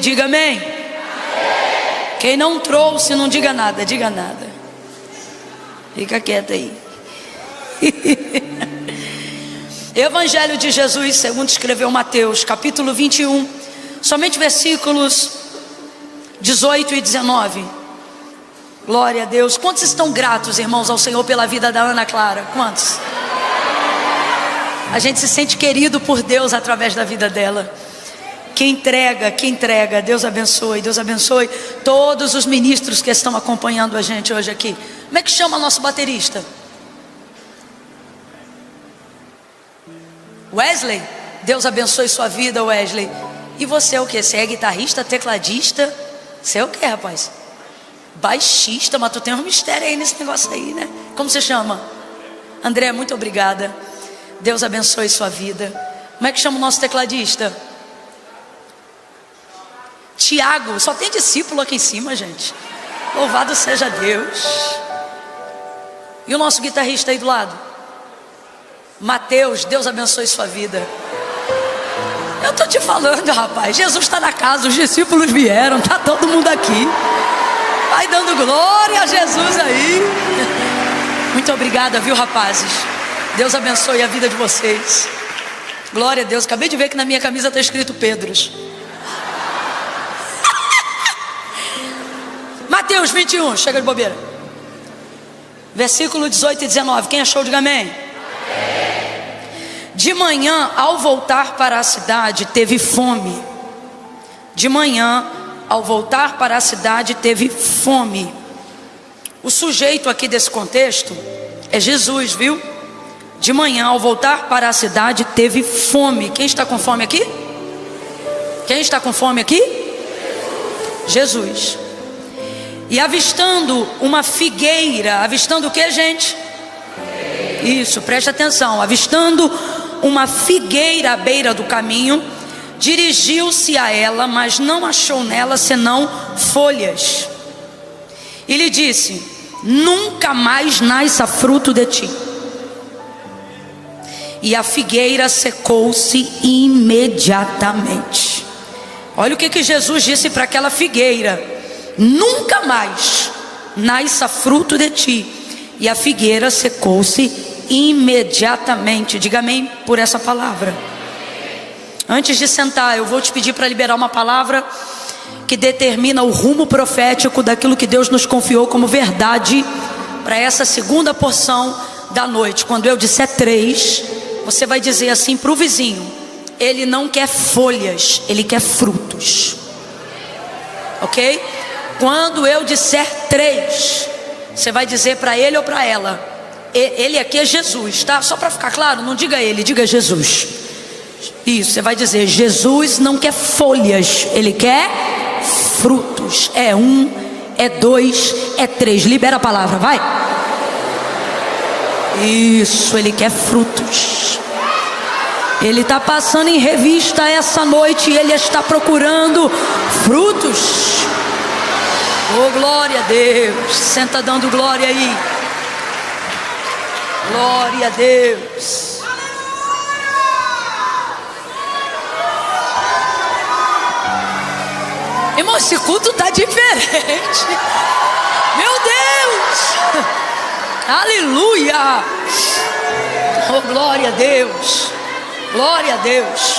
diga amém. Quem não trouxe, não diga nada, diga nada. Fica quieto aí. Evangelho de Jesus, segundo escreveu Mateus, capítulo 21, somente versículos 18 e 19. Glória a Deus. Quantos estão gratos, irmãos, ao Senhor pela vida da Ana Clara? Quantos? A gente se sente querido por Deus através da vida dela. Que entrega, Deus abençoe todos os ministros que estão acompanhando a gente hoje aqui. Como é que chama nosso baterista? Wesley? Deus abençoe sua vida, Wesley. E você é o que? Você é guitarrista, tecladista? Você é o que, rapaz? Baixista, mas tu tem um mistério aí nesse negócio aí, né? Como você chama? André, muito obrigada. Deus abençoe sua vida. Como é que chama o nosso tecladista? Tiago. Só tem discípulo aqui em cima, gente. Louvado seja Deus. E o nosso guitarrista aí do lado? Mateus. Deus abençoe sua vida. Eu tô te falando, rapaz, Jesus está na casa, os discípulos vieram, tá todo mundo aqui. Vai dando glória a Jesus aí. Muito obrigada, viu, rapazes? Deus abençoe a vida de vocês. Glória a Deus. Acabei de ver que na minha camisa está escrito Pedros. Mateus 21, chega de bobeira. Versículo 18 e 19. Quem achou, diga amém. De manhã, ao voltar para a cidade, teve fome. De manhã, ao voltar para a cidade, teve fome. O sujeito aqui desse contexto é Jesus, viu? De manhã, ao voltar para a cidade, teve fome. Quem está com fome aqui? Quem está com fome aqui? Jesus. E avistando uma figueira, avistando o que, gente? Isso, preste atenção. Avistando uma figueira à beira do caminho, dirigiu-se a ela, mas não achou nela senão folhas. E lhe disse: nunca mais nasça fruto de ti. E a figueira secou-se imediatamente. Olha o que Jesus disse para aquela figueira: nunca mais nasça fruto de ti. E a figueira secou-se imediatamente. Diga amém por essa palavra. Antes de sentar, eu vou te pedir para liberar uma palavra que determina o rumo profético daquilo que Deus nos confiou como verdade para essa segunda porção da noite. Quando eu disser 3, você vai dizer assim para o vizinho: ele não quer folhas, ele quer frutos. Ok? Quando eu disser 3, você vai dizer para ele ou para ela: ele aqui é Jesus, tá? Só para ficar claro, não diga ele, diga Jesus. Isso, você vai dizer: Jesus não quer folhas, ele quer frutos. É 1, é 2, é 3. Libera a palavra, vai. Isso, ele quer frutos. Ele está passando em revista essa noite e ele está procurando frutos. Oh, glória a Deus. Senta dando glória aí. Glória a Deus. Irmão, esse culto está diferente. Meu Deus. Aleluia. Oh, glória a Deus. Glória a Deus.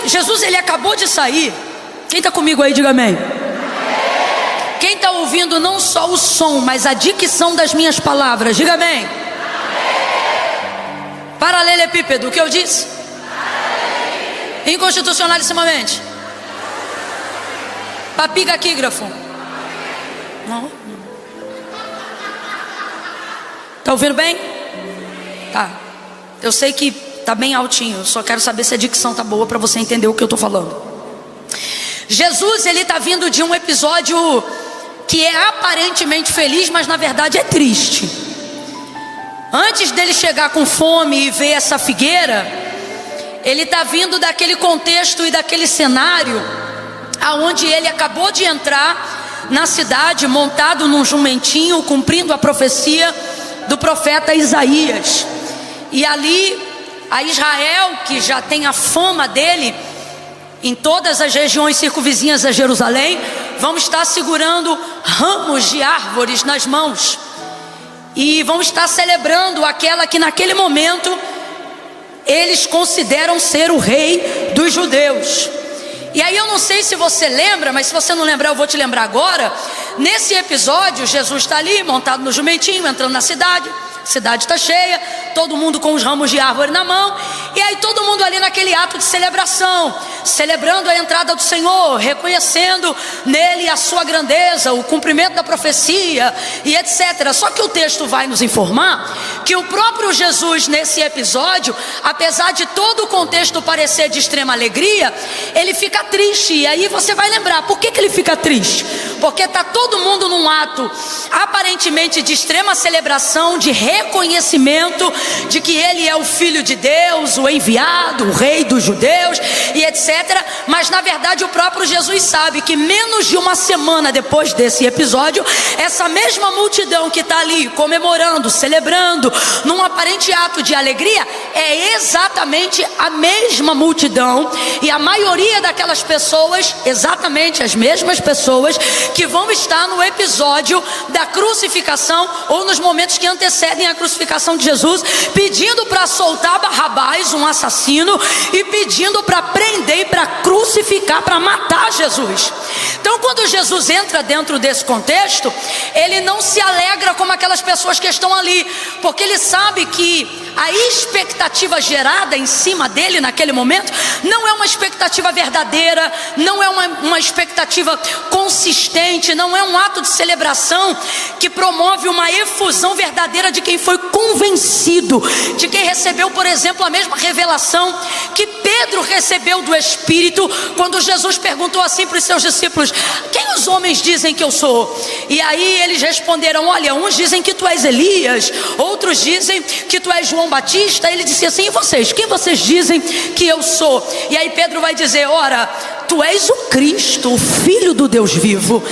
Jesus ele acabou de sair. Quem está comigo aí, diga amém. Quem está ouvindo não só o som, mas a dicção das minhas palavras, diga amém. Paralelepípedo, o que eu disse? Inconstitucionalissimamente. Papigaquígrafo. Não. Tá ouvindo bem? Tá. Eu sei que tá bem altinho, só quero saber se a dicção tá boa para você entender o que eu tô falando. Jesus, ele tá vindo de um episódio que é aparentemente feliz, mas na verdade é triste. Antes dele chegar com fome e ver essa figueira, ele tá vindo daquele contexto e daquele cenário aonde ele acabou de entrar na cidade montado num jumentinho, cumprindo a profecia do profeta Isaías. E ali a Israel, que já tem a fama dele em todas as regiões circunvizinhas a Jerusalém, vão estar segurando ramos de árvores nas mãos e vão estar celebrando aquela que naquele momento eles consideram ser o rei dos judeus. E aí eu não sei se você lembra, mas se você não lembrar eu vou te lembrar agora. Nesse episódio Jesus está ali montado no jumentinho, entrando na cidade. A cidade está cheia, todo mundo com os ramos de árvore na mão. E aí todo mundo ali naquele ato de celebração, celebrando a entrada do Senhor, reconhecendo nele a sua grandeza, o cumprimento da profecia e etc. Só que o texto vai nos informar que o próprio Jesus nesse episódio, apesar de todo o contexto parecer de extrema alegria, ele fica triste. E aí você vai lembrar, por que ele fica triste? Porque está todo mundo num ato aparentemente de extrema celebração, de reconhecimento de que ele é o Filho de Deus, o enviado, o rei dos judeus e etc. Mas na verdade o próprio Jesus sabe que menos de uma semana depois desse episódio, essa mesma multidão que está ali comemorando, celebrando, num aparente ato de alegria, é exatamente a mesma multidão e a maioria daquelas pessoas, exatamente as mesmas pessoas que vão estar no episódio da crucificação ou nos momentos que antecedem a crucificação de Jesus, pedindo para soltar Barrabás, um assassino, e pedindo para prender e para crucificar, para matar Jesus. Então quando Jesus entra dentro desse contexto, ele não se alegra como aquelas pessoas que estão ali, porque ele sabe que a expectativa gerada em cima dele naquele momento não é uma expectativa verdadeira, não é uma expectativa consistente, não é um ato de celebração que promove uma efusão verdadeira de quem foi convencido, de quem recebeu, por exemplo, a mesma revelação que Pedro recebeu do Espírito, quando Jesus perguntou assim para os seus discípulos: quem os homens dizem que eu sou? E aí eles responderam: olha, uns dizem que tu és Elias, outros dizem que tu és João Batista. Ele disse assim: e vocês? Quem vocês dizem que eu sou? E aí Pedro vai dizer: ora, tu és o Cristo, o Filho do Deus vivo.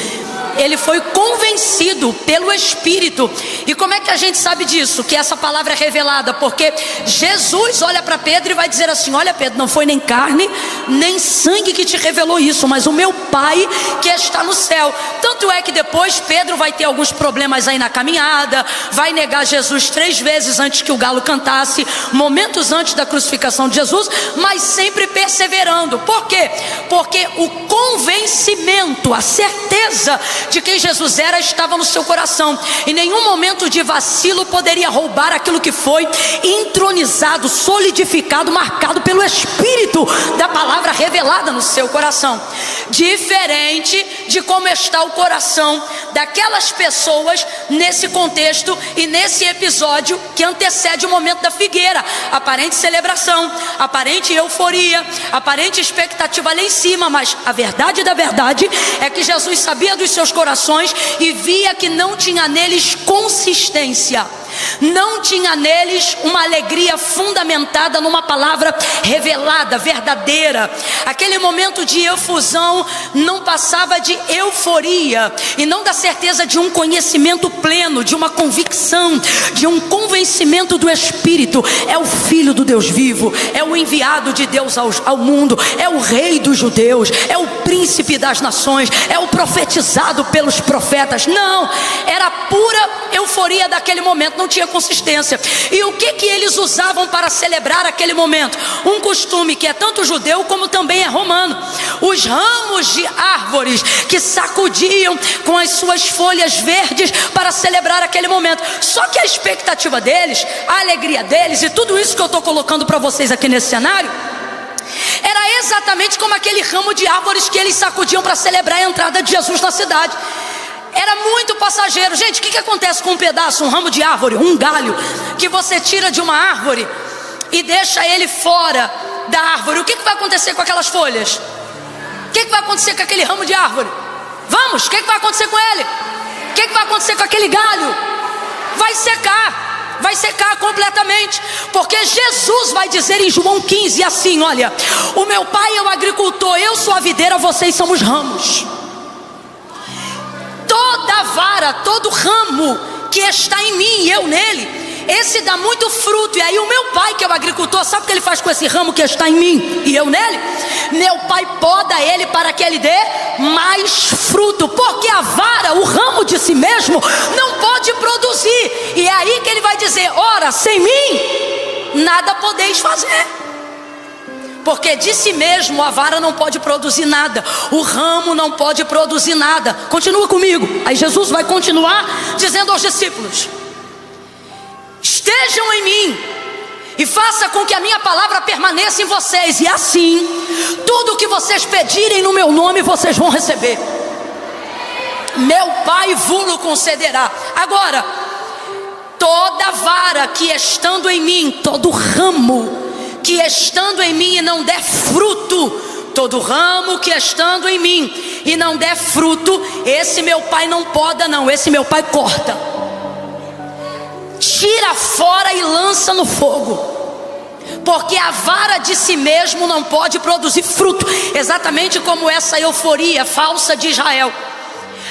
Ele foi convencido pelo Espírito. E como é que a gente sabe disso? Que essa palavra é revelada porque Jesus olha para Pedro e vai dizer assim: olha Pedro, não foi nem carne nem sangue que te revelou isso, mas o meu Pai que está no céu. Tanto é que depois Pedro vai ter alguns problemas aí na caminhada, vai negar Jesus 3 vezes antes que o galo cantasse, momentos antes da crucificação de Jesus, mas sempre perseverando. Por quê? Porque o convencimento, a certeza de quem Jesus era estava no seu coração. Em nenhum momento de vacilo poderia roubar aquilo que foi entronizado, solidificado, marcado pelo Espírito da palavra revelada no seu coração. Diferente de como está o coração daquelas pessoas nesse contexto e nesse episódio que antecede o momento da figueira. Aparente celebração, aparente euforia, aparente expectativa lá em cima, mas a verdade da verdade é que Jesus sabia dos seus corações e via que não tinha neles consistência, não tinha neles uma alegria fundamentada numa palavra revelada, verdadeira. Aquele momento de efusão não passava de euforia e não da certeza de um conhecimento pleno, de uma convicção, de um convencimento do Espírito. É o Filho do Deus vivo, é o enviado de Deus ao mundo, é o Rei dos judeus, é o Príncipe das nações, é o profetizado pelos profetas. Não, era pura euforia daquele momento, não tinha consistência. E o que eles usavam para celebrar aquele momento? Um costume que é tanto judeu como também é romano: os ramos de árvores que sacudiam com as suas folhas verdes para celebrar aquele momento. Só que a expectativa deles, a alegria deles e tudo isso que eu estou colocando para vocês aqui nesse cenário era exatamente como aquele ramo de árvores que eles sacudiam para celebrar a entrada de Jesus na cidade. Era muito passageiro. Gente, o que acontece com um pedaço, um ramo de árvore, um galho que você tira de uma árvore e deixa ele fora da árvore? O que vai acontecer com aquelas folhas? O que vai acontecer com aquele ramo de árvore? Vamos, o que vai acontecer com ele? O que vai acontecer com aquele galho? Vai secar completamente, porque Jesus vai dizer em João 15 assim: olha, o meu Pai é o agricultor, eu sou a videira, vocês são os ramos. Toda vara, todo ramo que está em mim e eu nele, esse dá muito fruto. E aí o meu pai, que é o agricultor, sabe o que ele faz com esse ramo que está em mim e eu nele? Meu pai poda ele para que ele dê mais fruto, porque a vara, o ramo de si mesmo, não pode produzir. E é aí que ele vai dizer: ora, sem mim nada podeis fazer. Porque de si mesmo a vara não pode produzir nada, o ramo não pode produzir nada. Continua comigo. Aí Jesus vai continuar dizendo aos discípulos: estejam em mim e faça com que a minha palavra permaneça em vocês, e assim tudo o que vocês pedirem no meu nome vocês vão receber. Meu Pai vos concederá. Agora, toda vara que estando em mim, todo ramo que estando em mim e não der fruto, todo ramo que estando em mim e não der fruto, esse meu Pai não poda não, esse meu Pai corta, tira fora e lança no fogo. Porque a vara de si mesmo não pode produzir fruto. Exatamente como essa euforia falsa de Israel,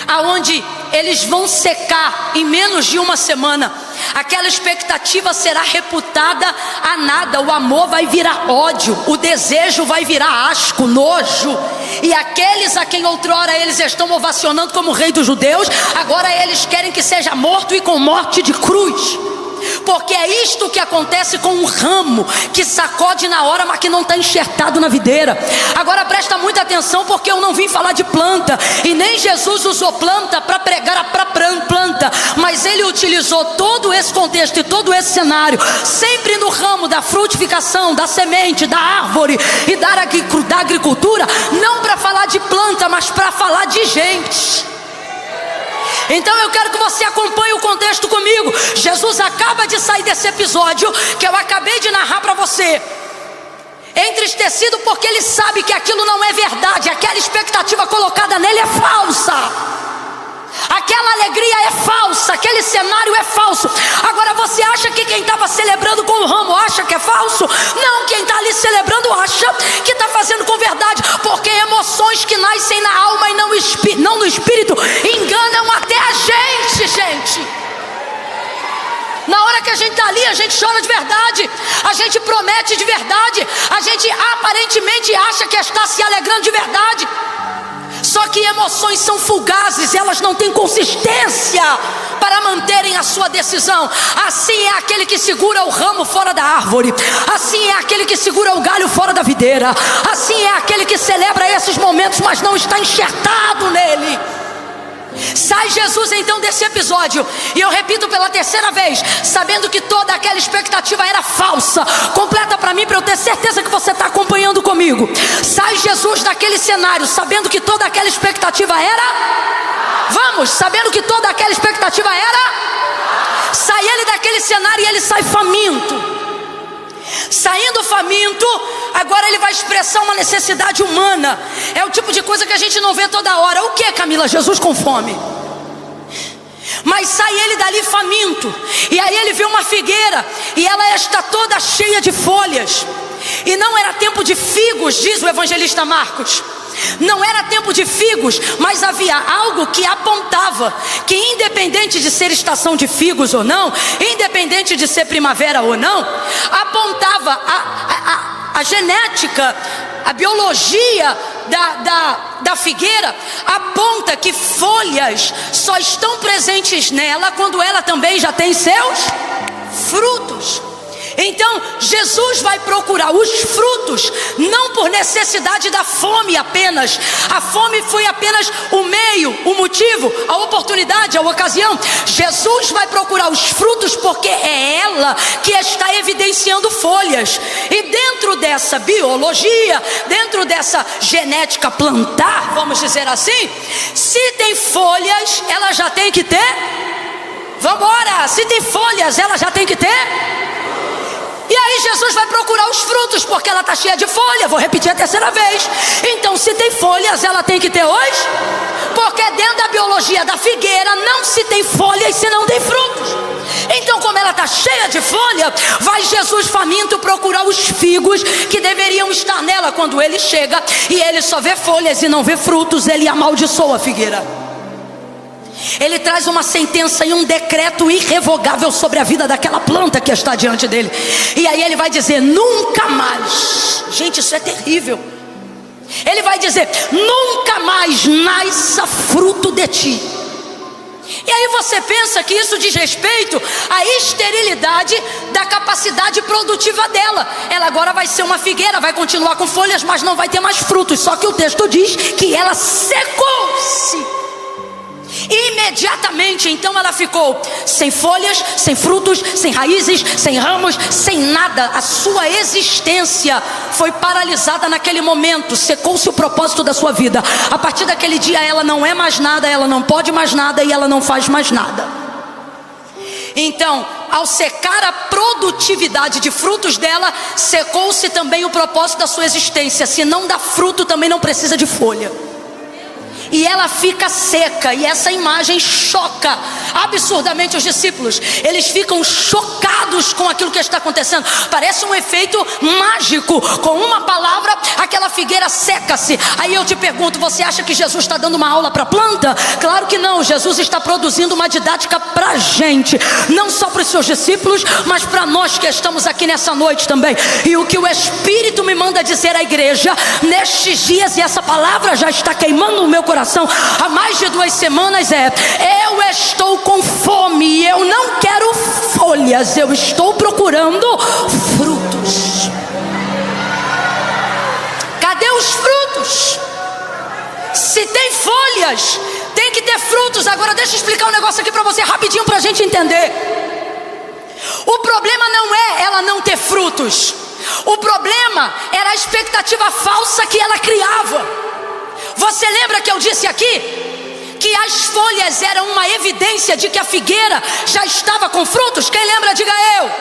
aonde eles vão secar em menos de uma semana. Aquela expectativa será reputada a nada. O amor vai virar ódio, o desejo vai virar asco, nojo. E aqueles a quem outrora eles estão ovacionando como rei dos judeus, agora eles querem que seja morto, e com morte de cruz. Porque é isto que acontece com um ramo que sacode na hora, mas que não está enxertado na videira. Agora presta muita atenção, porque eu não vim falar de planta, e nem Jesus usou planta para pregar para planta, mas ele utilizou todo esse contexto e todo esse cenário, sempre no ramo da frutificação, da semente, da árvore e da agricultura, não para falar de planta, mas para falar de gente. Então eu quero que você acompanhe o contexto comigo. Jesus acaba de sair desse episódio que eu acabei de narrar para você, entristecido porque ele sabe que aquilo não é verdade. Aquela expectativa colocada nele é falsa, aquela alegria é falsa, aquele cenário é falso. Agora você acha que quem estava celebrando com o ramo acha que é falso? Não, quem está ali celebrando acha que está fazendo com verdade, porque emoções que nascem na alma e não no espírito enganam até a gente. Na hora que a gente está ali, a gente chora de verdade, a gente promete de verdade, a gente aparentemente acha que está se alegrando de verdade. Só que emoções são fugazes, elas não têm consistência para manterem a sua decisão. Assim é aquele que segura o ramo fora da árvore, assim é aquele que segura o galho fora da videira, assim é aquele que celebra esses momentos, mas não está enxertado nele. Sai Jesus então desse episódio, e eu repito pela terceira vez, sabendo que toda aquela expectativa era falsa. Completa para mim, para eu ter certeza que você está acompanhando comigo. Sai Jesus daquele cenário, sabendo que toda aquela expectativa era... Vamos, sabendo que toda aquela expectativa era... Sai ele daquele cenário e ele sai faminto. Saindo faminto, agora ele vai expressar uma necessidade humana. É o tipo de coisa que a gente não vê toda hora. O que, Camila? Jesus com fome. Mas sai ele dali faminto, e aí ele vê uma figueira, e ela está toda cheia de folhas. E não era tempo de figos, diz o evangelista Marcos. Não era tempo de figos, mas havia algo que apontava que, independente de ser estação de figos ou não, independente de ser primavera ou não, apontava a genética, a biologia da figueira aponta que folhas só estão presentes nela quando ela também já tem seus frutos. Então Jesus vai procurar os frutos, não por necessidade da fome apenas. A fome foi apenas o meio, o motivo, a oportunidade, a ocasião. Jesus vai procurar os frutos porque é ela que está evidenciando folhas. E dentro dessa biologia, dentro dessa genética plantar, vamos dizer assim, se tem folhas, ela já tem que ter. Vambora, se tem folhas, ela já tem que ter. E aí Jesus vai procurar os frutos, porque ela está cheia de folha. Vou repetir a terceira vez. Então, se tem folhas, ela tem que ter hoje, porque dentro da biologia da figueira não se tem folhas se não tem frutos. Então, como ela está cheia de folha, vai Jesus faminto procurar os figos que deveriam estar nela. Quando ele chega e ele só vê folhas e não vê frutos, ele amaldiçoa a figueira. Ele traz uma sentença e um decreto irrevogável sobre a vida daquela planta que está diante dele. E aí ele vai dizer: nunca mais. Gente, isso é terrível. Ele vai dizer: nunca mais nasça fruto de ti. E aí você pensa que isso diz respeito à esterilidade da capacidade produtiva dela. Ela agora vai ser uma figueira, vai continuar com folhas, mas não vai ter mais frutos. Só que o texto diz que ela secou-se. Imediatamente então ela ficou sem folhas, sem frutos, sem raízes, sem ramos, sem nada. A sua existência foi paralisada naquele momento. Secou-se o propósito da sua vida. A partir daquele dia ela não é mais nada, ela não pode mais nada e ela não faz mais nada. Então, ao secar a produtividade de frutos dela, secou-se também o propósito da sua existência. Se não dá fruto, também não precisa de folha. E ela fica seca, e essa imagem choca absurdamente os discípulos. Eles ficam chocados com aquilo que está acontecendo. Parece um efeito mágico. Com uma palavra, aquela figueira seca-se. Aí eu te pergunto, você acha que Jesus está dando uma aula para a planta? Claro que não. Jesus está produzindo uma didática para a gente, não só para os seus discípulos, mas para nós que estamos aqui nessa noite também. E o que o Espírito me manda dizer à igreja nestes dias, e essa palavra já está queimando o meu coração há mais de 2 semanas, eu estou com fome e eu não quero folhas, eu estou procurando frutos. Cadê os frutos? Se tem folhas, tem que ter frutos. Agora deixa eu explicar um negócio aqui para você rapidinho, para a gente entender. O problema não é ela não ter frutos. O problema era a expectativa falsa que ela criava. Você lembra que eu disse aqui que as folhas eram uma evidência de que a figueira já estava com frutos? Quem lembra, diga eu.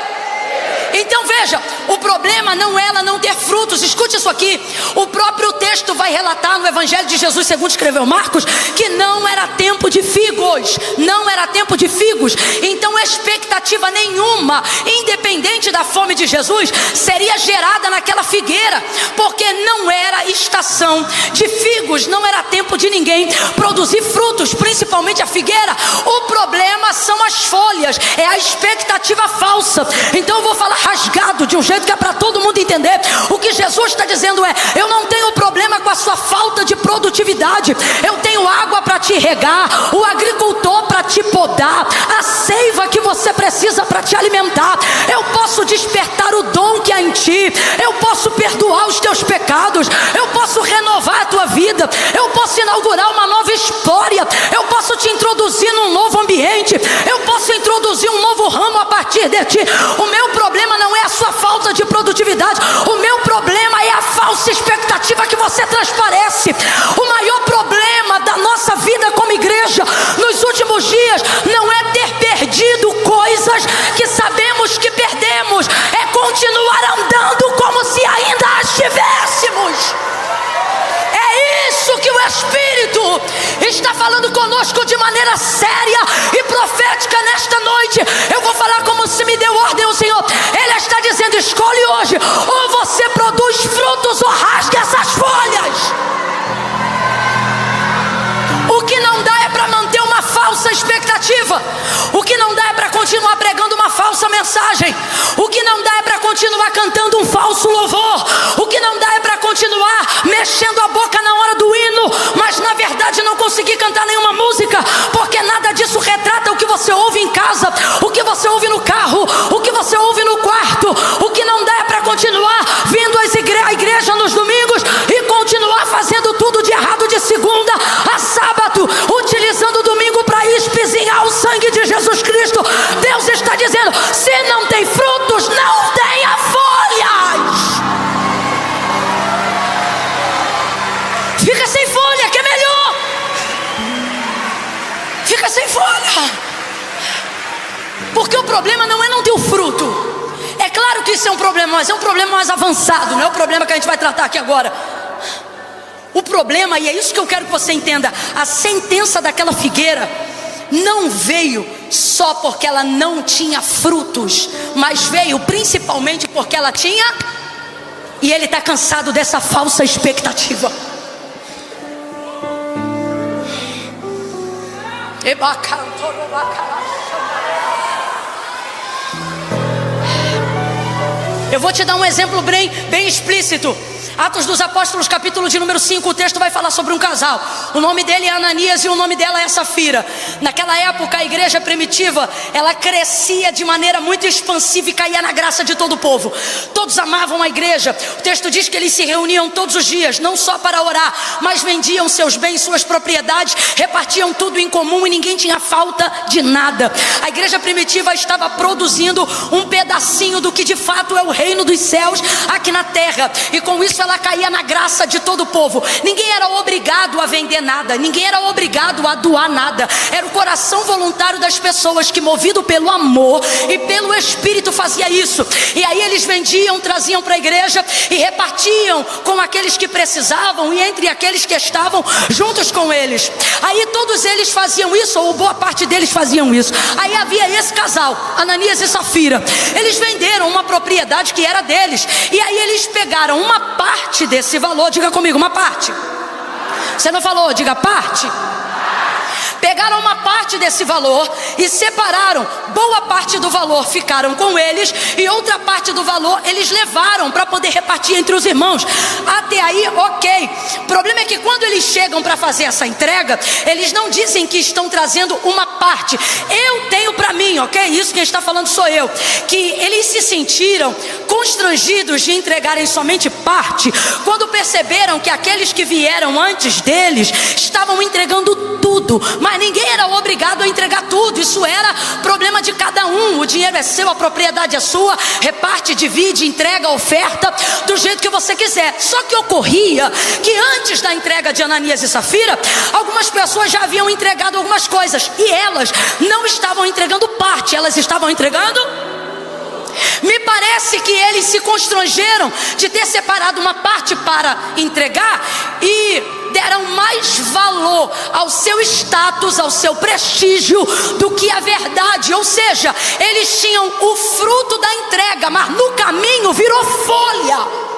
Então veja, o problema não é ela não ter frutos. Escute isso aqui. O próprio texto vai relatar no Evangelho de Jesus, segundo escreveu Marcos, que não era tempo de figos. Não era tempo de figos. Então expectativa nenhuma, independente da fome de Jesus, seria gerada naquela figueira, porque não era estação de figos. Não era tempo de ninguém produzir frutos, principalmente a figueira. O problema são as folhas, é a expectativa falsa. Então eu vou falar rasgado, de um jeito que é para todo mundo entender. O que Jesus está dizendo é: eu não tenho problema com a sua falta de produtividade. Eu tenho água para te regar, o agricultor para te podar, a seiva que você precisa para te alimentar. Eu posso despertar o dom que há em ti. Eu posso perdoar os teus pecados. Eu posso renovar a tua vida. Eu posso inaugurar uma nova história. Eu posso te introduzir num novo ambiente. Eu posso introduzir um novo ramo a partir de ti. O meu problema não é a sua falta de produtividade. O meu problema é a falsa expectativa que você transparece. O maior problema da nossa vida como igreja nos últimos dias não é ter perdido coisas que sabemos que perdemos, é continuar andando como se ainda as tivéssemos. É isso que o Espírito está falando conosco de maneira séria e profética nesta noite. Eu vou falar como se me deu ordem o Senhor. Ele está dizendo: escolhe hoje, ou você produz frutos ou rasgue essas folhas. O que não dá é para manter uma falsa expectativa. O que não dá é para continuar pregando uma falsa mensagem. O que não dá é para continuar cantando um falso louvor. O que não dá é para continuar mexendo a boca na hora do hino, mas na verdade não conseguir cantar nenhuma música, porque nada disso retrata o que você ouve em casa, o que você ouve no carro, o que você ouve no quarto. O que não dá é para continuar vindo à igreja nos domingos e continuar fazendo tudo de errado de segunda a sábado, utilizando o domingo para espizinhar o sangue de Jesus Cristo. Deus está dizendo: se não tem frutos, não tenha folhas. Fica sem folha, que é melhor. Fica sem folha. Porque o problema não é não ter o fruto. É claro que isso é um problema, mas é um problema mais avançado. Não é o problema que a gente vai tratar aqui agora. O problema, e é isso que eu quero que você entenda, a sentença daquela figueira não veio só porque ela não tinha frutos, mas veio principalmente porque ela tinha. E ele está cansado dessa falsa expectativa. Eu vou te dar um exemplo bem explícito. Atos dos Apóstolos, capítulo de número 5, o texto vai falar sobre um casal. O nome dele é Ananias e o nome dela é Safira. Naquela época, a igreja primitiva, ela crescia de maneira muito expansiva e caía na graça de todo o povo. Todos amavam a igreja. O texto diz que eles se reuniam todos os dias, não só para orar, mas vendiam seus bens, suas propriedades, repartiam tudo em comum e ninguém tinha falta de nada. A igreja primitiva estava produzindo um pedacinho do que de fato é o reino dos céus aqui na terra, e com isso ela caía na graça de todo o povo. Ninguém era obrigado a vender nada, ninguém era obrigado a doar nada. Era o coração voluntário das pessoas que, movido pelo amor e pelo Espírito, fazia isso. E aí eles vendiam, traziam para a igreja e repartiam com aqueles que precisavam e entre aqueles que estavam juntos com eles. Aí todos eles faziam isso, ou boa parte deles faziam isso. Aí havia esse casal, Ananias e Safira. Eles venderam uma propriedade que era deles, e aí eles pegaram uma parte desse valor. Diga comigo, uma parte. Você não falou, diga parte. Pegaram uma parte desse valor e separaram. Boa parte do valor ficaram com eles, e outra parte do valor eles levaram para poder repartir entre os irmãos. Até aí, ok. O problema é que quando eles chegam para fazer essa entrega, eles não dizem que estão trazendo uma parte. Eu tenho para mim, ok? Isso quem está falando sou eu. Que eles se sentiram constrangidos de entregarem somente parte, quando perceberam que aqueles que vieram antes deles estavam entregando tudo, mas ninguém era obrigado a entregar tudo. Isso era problema de cada um. O dinheiro é seu, a propriedade é sua. Reparte, divide, entrega, oferta do jeito que você quiser. Só que ocorria que antes da entrega de Ananias e Safira, algumas pessoas já haviam entregado algumas coisas, e elas não estavam entregando parte, elas estavam entregando. Me parece que eles se constrangeram de ter separado uma parte para entregar e deram mais valor ao seu status, ao seu prestígio, do que a verdade. Ou seja, eles tinham o fruto da entrega, mas no caminho virou folha.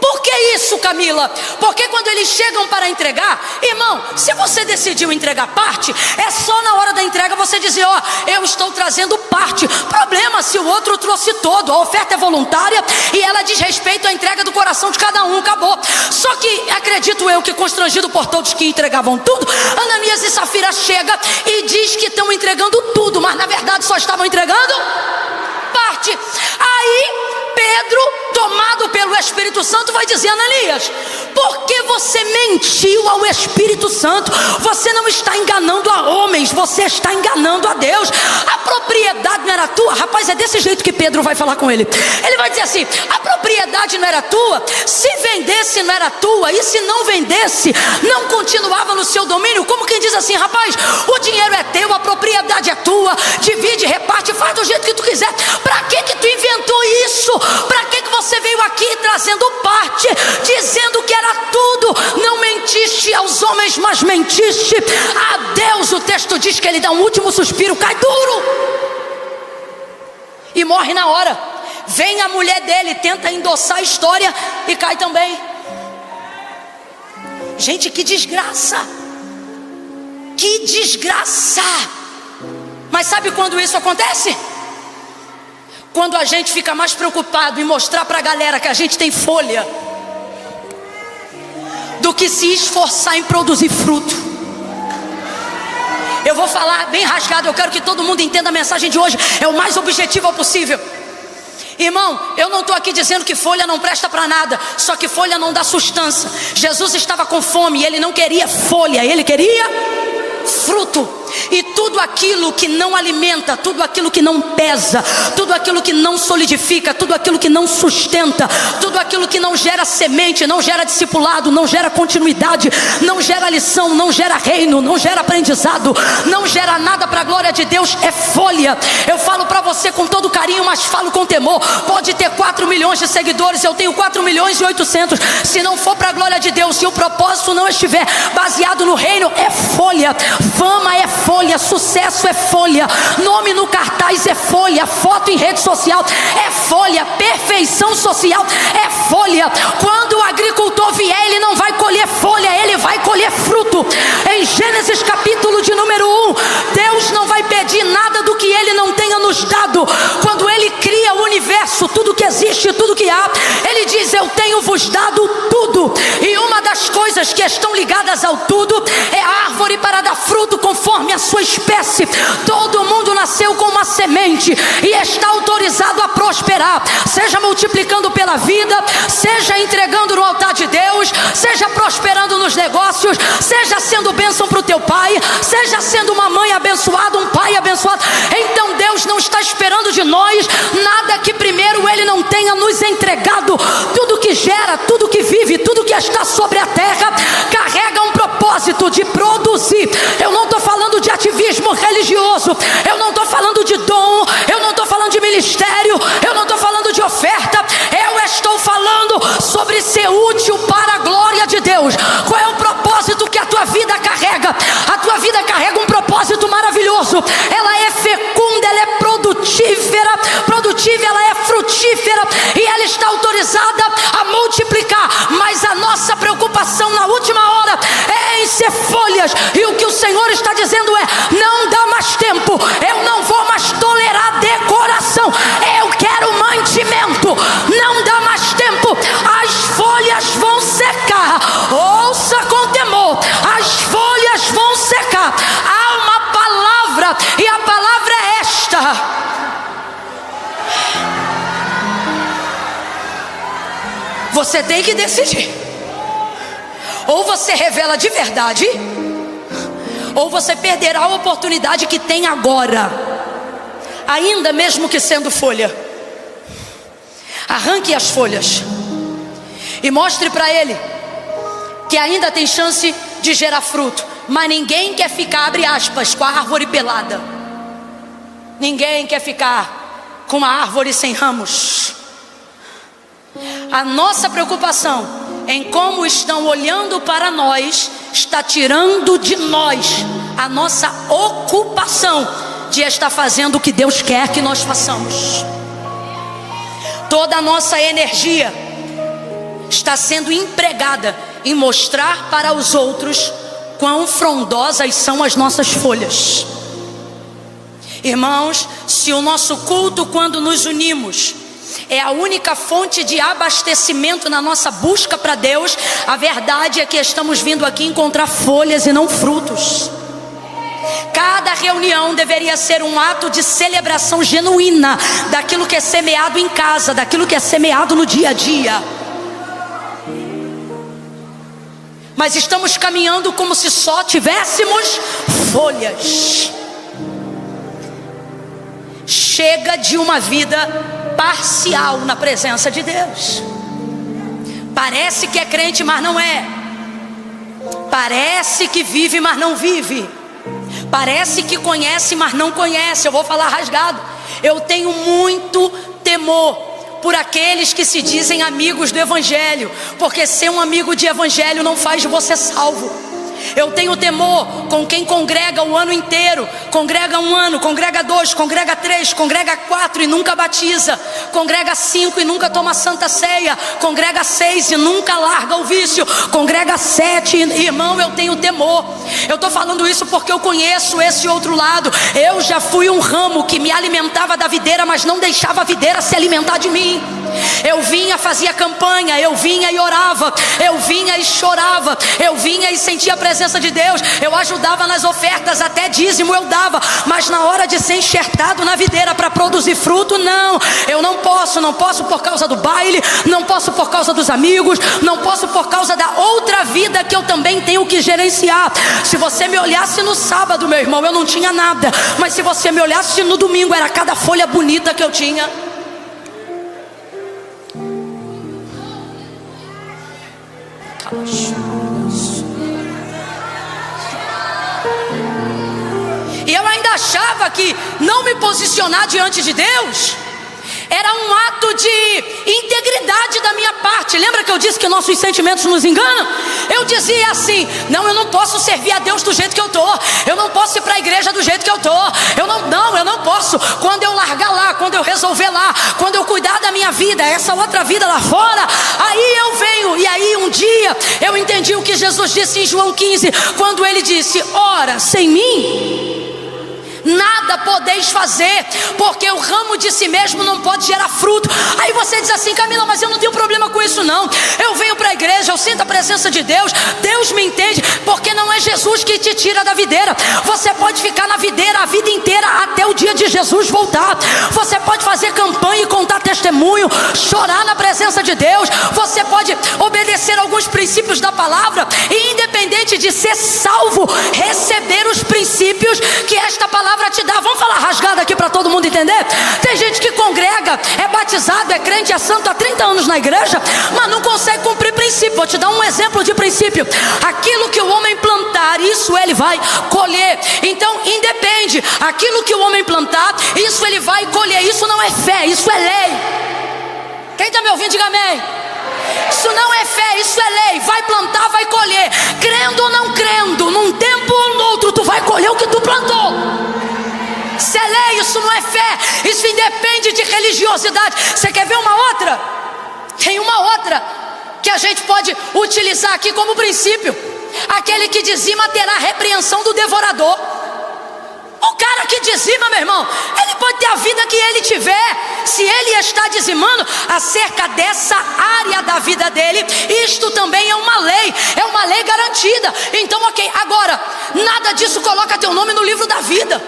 Por que isso, Camila? Porque quando eles chegam para entregar, irmão, se você decidiu entregar parte, é só na hora da entrega você dizer, ó, eu estou trazendo parte. Problema se o outro trouxe todo. A oferta é voluntária e ela diz respeito à entrega do coração de cada um, acabou. Só que, acredito eu, que constrangido por todos que entregavam tudo, Ananias e Safira chega e diz que estão entregando tudo, mas na verdade só estavam entregando parte. Aí Pedro, tomado pelo Espírito Santo, vai dizer, Ananias, por que você mentiu ao Espírito Santo? Você não está enganando a homens, você está enganando a Deus. A propriedade não era tua. Rapaz, é desse jeito que Pedro vai falar com ele. Ele vai dizer assim, a propriedade não era tua, se vendesse não era tua, e se não vendesse, não continuava no seu domínio. Como quem diz assim, rapaz, o dinheiro é teu, a propriedade é tua, divide, reparte, faz do jeito que tu quiser. Pra que tu inventou isso? Pra que você veio aqui trazendo parte, dizendo que era tudo? Não mentiste aos homens, mas mentiste a Deus. O texto diz que ele dá um último suspiro, cai duro e morre na hora. Vem a mulher dele, tenta endossar a história e cai também. Gente, que desgraça. Que desgraça. Mas sabe quando isso acontece? Quando a gente fica mais preocupado em mostrar para a galera que a gente tem folha, do que se esforçar em produzir fruto. Eu vou falar bem rasgado, eu quero que todo mundo entenda a mensagem de hoje, é o mais objetivo possível. Irmão, eu não estou aqui dizendo que folha não presta para nada, só que folha não dá sustância. Jesus estava com fome e ele não queria folha, ele queria fruto. E tudo aquilo que não alimenta, tudo aquilo que não pesa, tudo aquilo que não solidifica, tudo aquilo que não sustenta, tudo aquilo que não gera semente, não gera discipulado, não gera continuidade, não gera lição, não gera reino, não gera aprendizado, não gera nada para a glória de Deus, é folha. Eu falo para você com todo carinho, mas falo com temor. Pode ter 4 milhões de seguidores, eu tenho 4 milhões e 800. Se não for para a glória de Deus, se o propósito não estiver baseado no reino, é folha. Fama é folha, sucesso é folha, nome no cartaz é folha, foto em rede social é folha, perfeição social é folha. Quando o agricultor vier, ele não vai colher folha, ele vai colher colher fruto. Em Gênesis capítulo de número 1, Deus não vai pedir nada do que Ele não tenha nos dado. Quando Ele cria o universo, tudo que existe, tudo que há, Ele diz: eu tenho vos dado tudo. E uma das coisas que estão ligadas ao tudo é a árvore para dar fruto conforme a sua espécie. Todo mundo nasceu com uma semente e está autorizado a prosperar, seja multiplicando pela vida, seja entregando no altar de Deus, seja prosperando nos negócios, seja sendo bênção para o teu pai, seja sendo uma mãe abençoada, um pai abençoado. Então Deus não está esperando de nós nada que primeiro Ele não tenha nos entregado. Tudo que gera, tudo que vive, tudo que está sobre a terra carrega um propósito de produzir. Eu não estou falando de ativismo religioso, eu não estou falando de dom, eu não estou falando de ministério, eu não estou falando de oferta, eu estou falando sobre ser útil para a glória de Deus. Qual é o propósito que a tua vida carrega? A tua vida carrega um propósito maravilhoso. Ela é fecunda, ela é produtiva, ela é frutífera e ela está autorizada a multiplicar. Mas a nossa preocupação na última hora é em ser folhas. E o que o Senhor está dizendo é: não dá mais tempo, eu não vou mais tolerar decoração, eu quero mantimento. Não dá mais tempo, as folhas vão secar. Ouça com temor, as folhas vão secar. Há uma palavra, e a palavra é esta: você tem que decidir. Ou você revela de verdade, ou você perderá a oportunidade que tem agora, ainda mesmo que sendo folha. Arranque as folhas e mostre para ele que ainda tem chance de gerar fruto. Mas ninguém quer ficar, abre aspas, com a árvore pelada. Ninguém quer ficar com uma árvore sem ramos. A nossa preocupação em como estão olhando para nós está tirando de nós a nossa ocupação de estar fazendo o que Deus quer que nós façamos. Toda a nossa energia está sendo empregada em mostrar para os outros quão frondosas são as nossas folhas. Irmãos, se o nosso culto, quando nos unimos, é a única fonte de abastecimento na nossa busca para Deus, a verdade é que estamos vindo aqui encontrar folhas e não frutos. Cada reunião deveria ser um ato de celebração genuína daquilo que é semeado em casa, daquilo que é semeado no dia a dia. Mas estamos caminhando como se só tivéssemos folhas. Chega de uma vida parcial na presença de Deus. Parece que é crente, mas não é. Parece que vive, mas não vive. Parece que conhece, mas não conhece. Eu vou falar rasgado. Eu tenho muito temor por aqueles que se dizem amigos do evangelho, porque ser um amigo de evangelho não faz de você salvo. Eu tenho temor com quem congrega o ano inteiro. Congrega um ano, congrega 2, congrega 3, congrega 4 e nunca batiza. Congrega 5 e nunca toma santa ceia. Congrega 6 e nunca larga o vício. Congrega 7, irmão, eu tenho temor. Eu estou falando isso porque eu conheço esse outro lado. Eu já fui um ramo que me alimentava da videira, mas não deixava a videira se alimentar de mim. Eu vinha, fazia campanha, eu vinha e orava, eu vinha e chorava, eu vinha e sentia a presença de Deus, eu ajudava nas ofertas, até dízimo eu dava, mas na hora de ser enxertado na videira para produzir fruto, não, eu não posso por causa do baile, não posso por causa dos amigos, não posso por causa da outra vida que eu também tenho que gerenciar. Se você me olhasse no sábado, meu irmão, eu não tinha nada, mas se você me olhasse no domingo, era cada folha bonita que eu tinha. E eu ainda achava que não me posicionar diante de Deus era um ato de integridade da minha parte. Lembra que eu disse que nossos sentimentos nos enganam? Eu dizia assim: não, eu não posso servir a Deus do jeito que eu tô. Eu não posso ir para a igreja do jeito que eu tô. Eu não posso. Quando eu largar lá, quando eu resolver lá, quando eu cuidar da minha vida, essa outra vida lá fora, aí eu venho. E aí um dia eu entendi entendi o que Jesus disse em João 15, quando ele disse: ora, sem mim nada podeis fazer, porque o ramo de si mesmo não pode gerar fruto. Aí você diz assim: Camila, mas eu não tenho problema com isso não, eu venho para a igreja, eu sinto a presença de Deus, Deus me entende, porque não é Jesus que te tira da videira. Você pode ficar na videira a vida inteira até o dia de Jesus voltar. Você pode fazer campanha e contar testemunho, chorar na presença de Deus. Você pode obedecer alguns princípios da palavra e, independente de ser salvo, receber os princípios que esta palavra te dá. Vamos falar rasgado aqui para todo mundo entender? Tem gente que congrega, é batizado, é crente, é santo há 30 anos na igreja, mas não consegue cumprir princípio. Vou te dar um exemplo de princípio: aquilo que o homem plantar, isso ele vai colher. Então independe, aquilo que o homem plantar, isso ele vai colher. Isso não é fé, isso é lei. Quem está me ouvindo, diga amém. Isso não é fé, isso é lei. Vai plantar, vai colher. Crendo ou não crendo, num tempo ou no outro, tu vai colher o que tu plantou. Isso é lei, isso não é fé. Isso independe de religiosidade. Você quer ver uma outra? Tem uma outra que a gente pode utilizar aqui como princípio: aquele que dizima terá repreensão do devorador. O cara que dizima, meu irmão, ele pode ter a vida que ele tiver. Se ele está dizimando acerca dessa área da vida dele, isto também é uma lei garantida. Então ok, agora, nada disso coloca teu nome no livro da vida.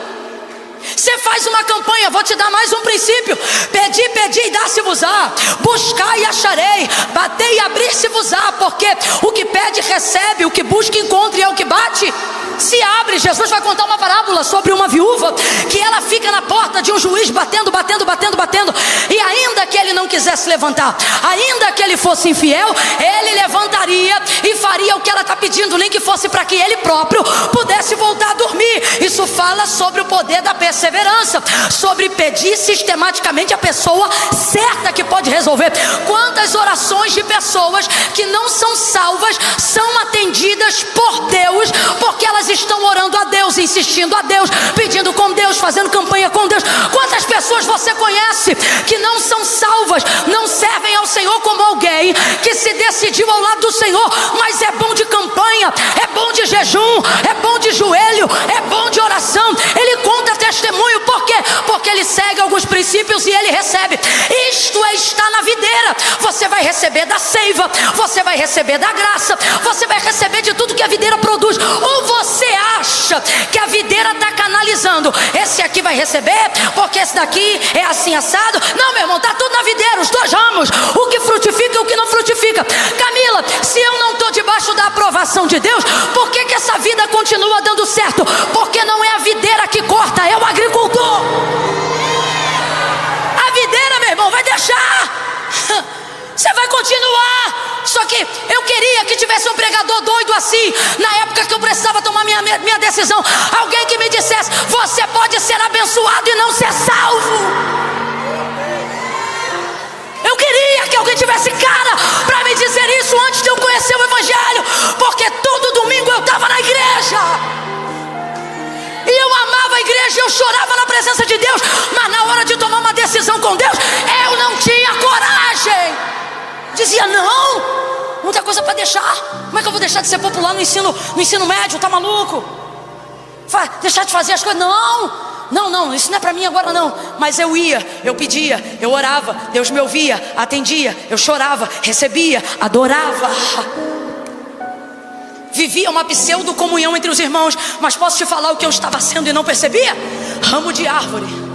Você faz uma campanha, vou te dar mais um princípio: pedi, pedi e dá-se-vos-á, buscar e acharei, bater e abrir-se-vos-á, porque o que pede recebe, o que busca encontra, e é o que bate se abre. Jesus vai contar uma parábola sobre uma viúva que ela fica na porta de um juiz batendo, e ainda que ele não quisesse levantar, ainda que ele fosse infiel, ele levantaria e faria o que ela está pedindo, nem que fosse para que ele próprio pudesse voltar a dormir. Isso fala sobre o poder da perseverança, sobre pedir sistematicamente a pessoa certa que pode resolver. Quantas orações de pessoas que não são salvas são atendidas por Deus, porque elas estão orando a Deus, insistindo a Deus, pedindo com Deus, fazendo campanha com Deus. Quantas pessoas você conhece que não são salvas, não servem ao Senhor como alguém que se decidiu ao lado do Senhor, mas é bom de campanha, é bom de jejum, é bom de joelho, é bom de oração, ele conta testemunho. Por quê? Porque ele segue alguns princípios e ele recebe. Isto é estar na videira. Você vai receber da seiva, você vai receber da graça, você vai receber de tudo que a videira produz. Ou você acha que a videira está canalizando: esse aqui vai receber, porque esse daqui é assim assado. Não, meu irmão, está tudo na videira, os dois ramos, o que frutifica e o que não frutifica. Camila, se eu não estou debaixo da aprovação de Deus, por que essa vida continua dando certo? Porque não é a videira que corta, é o agricultor. A videira, meu irmão, vai deixar, você vai continuar. Só que eu queria que tivesse um pregador doido assim, na época que eu precisava tomar minha decisão, alguém que me dissesse: você pode ser abençoado e não ser salvo. Eu queria que alguém tivesse cara para me dizer isso antes de eu conhecer o Evangelho, porque todo domingo eu estava na igreja e eu amava a igreja, eu chorava na presença de Deus, mas na hora de tomar uma decisão com Deus, eu não tinha coragem. Dizia: não, muita coisa para deixar. Como é que eu vou deixar de ser popular no ensino médio? Tá maluco? Deixar de fazer as coisas? Não, isso não é para mim agora não. Mas eu ia, eu pedia, eu orava, Deus me ouvia, atendia, eu chorava, recebia, adorava, vivia uma pseudo comunhão entre os irmãos. Mas posso te falar o que eu estava sendo e não percebia? Ramo de árvore.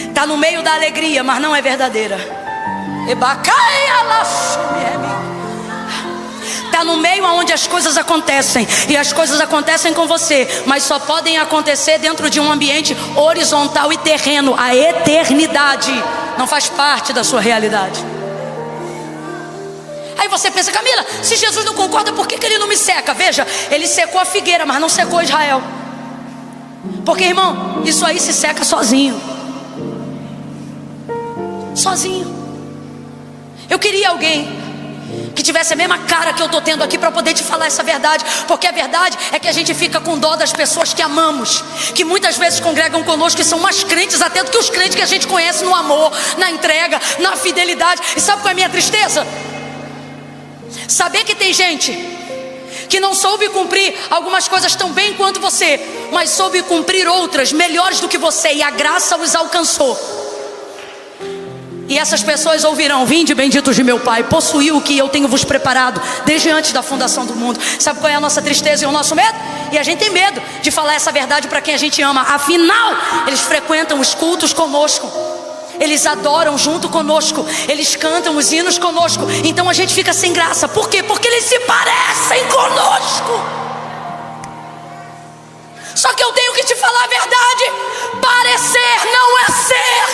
Está no meio da alegria, mas não é verdadeira. Está no meio onde as coisas acontecem, e as coisas acontecem com você, mas só podem acontecer dentro de um ambiente horizontal e terreno. A eternidade não faz parte da sua realidade. Aí você pensa: Camila, se Jesus não concorda, por que ele não me seca? Veja, ele secou a figueira, mas não secou Israel. Porque, irmão, isso aí se seca sozinho. Eu queria alguém que tivesse a mesma cara que eu estou tendo aqui para poder te falar essa verdade, porque a verdade é que a gente fica com dó das pessoas que amamos, que muitas vezes congregam conosco e são mais crentes até do que os crentes que a gente conhece no amor, na entrega, na fidelidade. E sabe qual é a minha tristeza? Saber que tem gente que não soube cumprir algumas coisas tão bem quanto você, mas soube cumprir outras melhores do que você, e a graça os alcançou. E essas pessoas ouvirão: vinde benditos de meu Pai, possuí o que eu tenho vos preparado desde antes da fundação do mundo. Sabe qual é a nossa tristeza e o nosso medo? E a gente tem medo de falar essa verdade para quem a gente ama. Afinal, eles frequentam os cultos conosco, eles adoram junto conosco, eles cantam os hinos conosco. Então a gente fica sem graça. Por quê? Porque eles se parecem conosco. Só que eu tenho que te falar a verdade: parecer não é ser.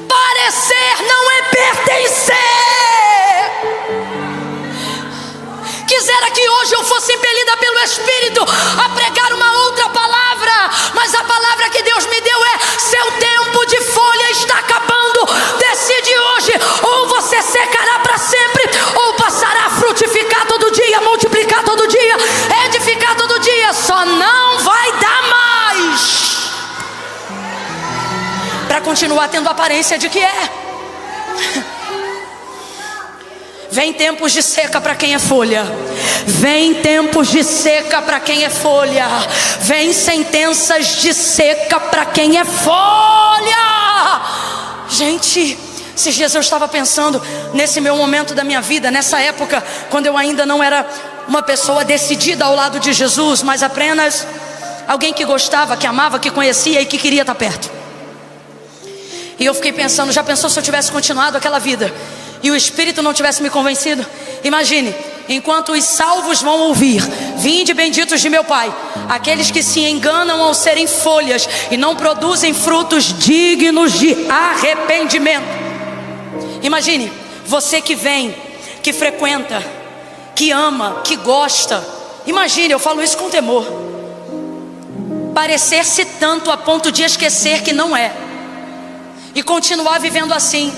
Parecer não é pertencer. Quisera que hoje eu fosse impelida pelo Espírito a pregar uma outra palavra, mas a palavra que Deus me deu é: seu tempo de folha está acabando. Decide hoje: ou você secará para sempre, ou passará a frutificar todo dia, multiplicar todo dia, edificar todo dia. Só não vai dar mais para continuar tendo aparência de que é. Vem tempos de seca para quem é folha. Vem tempos de seca para quem é folha. Vem sentenças de seca para quem é folha. Gente, esses dias eu estava pensando nesse meu momento da minha vida, nessa época quando eu ainda não era uma pessoa decidida ao lado de Jesus, mas apenas alguém que gostava, que amava, que conhecia e que queria estar perto. E eu fiquei pensando: já pensou se eu tivesse continuado aquela vida e o Espírito não tivesse me convencido? Imagine, enquanto os salvos vão ouvir: vinde benditos de meu Pai, aqueles que se enganam ao serem folhas e não produzem frutos dignos de arrependimento. Imagine, você que vem, que frequenta, que ama, que gosta. Imagine, eu falo isso com temor, parecer-se tanto a ponto de esquecer que não é, e continuar vivendo assim.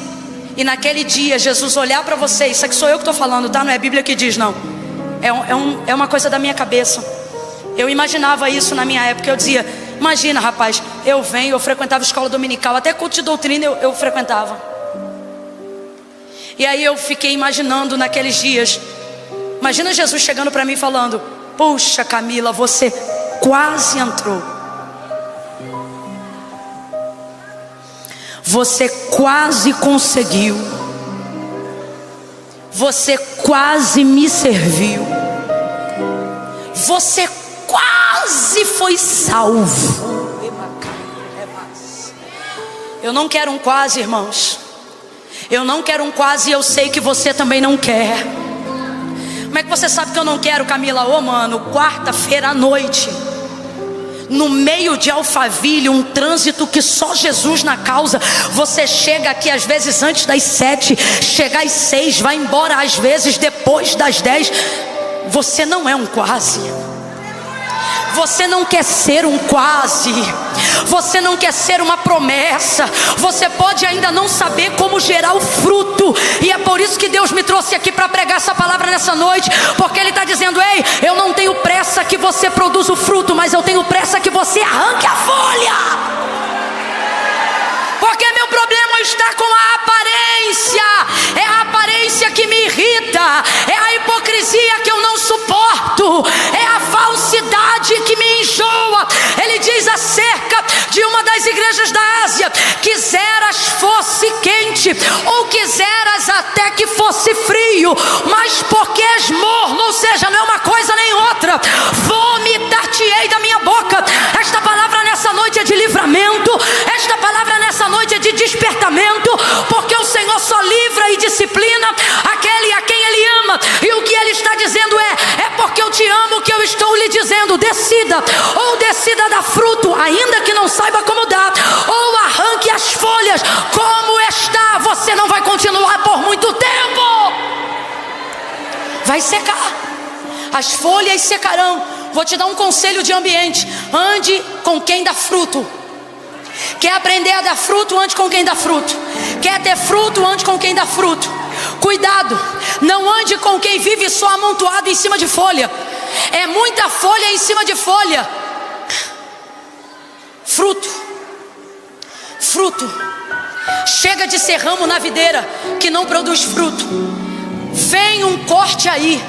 E naquele dia Jesus olhar para você. Isso aqui sou eu que estou falando, tá? Não é a Bíblia que diz, não. É uma coisa da minha cabeça. Eu imaginava isso na minha época. Eu dizia: imagina, rapaz, eu frequentava escola dominical, até culto de doutrina eu frequentava. E aí eu fiquei imaginando naqueles dias. Imagina Jesus chegando para mim falando: puxa, Camila, você quase entrou. Você quase conseguiu. Você quase me serviu. Você quase foi salvo. Eu não quero um quase, irmãos. Eu não quero um quase, e eu sei que você também não quer. Como é que você sabe que eu não quero, Camila? Ô, mano, quarta-feira à noite, no meio de Alphaville, um trânsito que só Jesus na causa. Você chega aqui às vezes antes das 7, chega às 6, vai embora às vezes depois das 10. Você não é um quase. Você não quer ser um quase. Você não quer ser uma promessa. Você pode ainda não saber como gerar o fruto. E é por isso que Deus me trouxe aqui para pregar essa palavra nessa noite. Porque Ele está dizendo: ei, eu não tenho pressa que você produza o fruto, mas eu tenho pressa que você arranque a folha. Porque meu problema está com a aparência. É a aparência que me irrita. É a hipocrisia que eu não suporto. É a falsidade que me enjoa. Ele diz acerca de uma das igrejas da Ásia: quiseras fosse quente, ou quiseras até que fosse frio, mas porque és morno, ou seja, não é uma coisa nem outra, vomitar-te-ei da minha boca. Esta palavra nessa noite é de livramento. Esta palavra nessa noite é de despertamento, porque o Senhor só livra e disciplina aquele a quem Ele ama. E o que Ele está dizendo é porque eu te amo que eu estou lhe dizendo: decida, ou decida dar fruto, ainda que não saiba como dar, ou arranque as folhas. Como está, você não vai continuar por muito tempo. Vai secar, as folhas secarão. Vou te dar um conselho de ambiente: ande com quem dá fruto. Quer aprender a dar fruto? Ande com quem dá fruto. Quer ter fruto? Ande com quem dá fruto. Cuidado, não ande com quem vive só amontoado em cima de folha. É muita folha em cima de folha. Fruto. Chega de ser ramo na videira que não produz fruto. Vem um corte aí.